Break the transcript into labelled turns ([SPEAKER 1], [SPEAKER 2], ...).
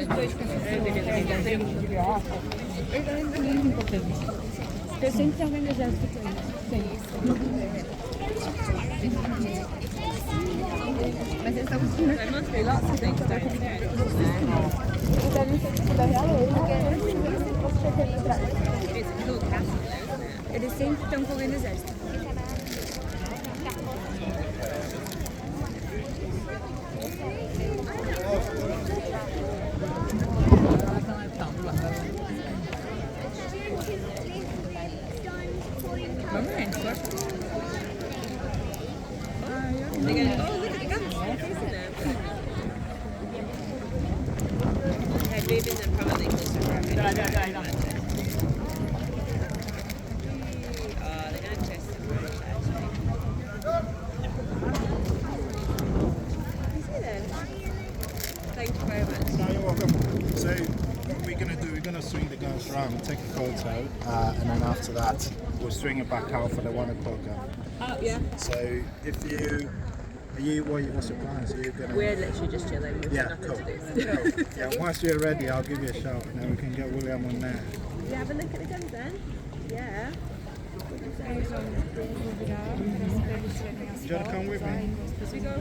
[SPEAKER 1] É muito importante. Porque sempre tem alguém do exército que tem isso. Mas eles estão conseguindo. There must be lots of things that eles sempre estão com alguém do exército. Vamos ver, moving them probably closer to our head. Oh, they're going to test them first, actually. You see them? Thank you very much.
[SPEAKER 2] No, you're welcome. So, what we're going to do, we're going to swing the guns around and take a photo, and then after that, we'll swing it back out for the 1 o'clock gun.
[SPEAKER 1] Oh, yeah.
[SPEAKER 2] So, what's your plans? Are you gonna...
[SPEAKER 1] We're literally just chilling. We've got nothing to do.
[SPEAKER 2] Cool. Yeah, once you're ready, I'll give you a shout, and then we can get William on there.
[SPEAKER 1] Yeah, have a look at the guns then. Yeah.
[SPEAKER 2] Do you want to come with me?
[SPEAKER 1] Should we go?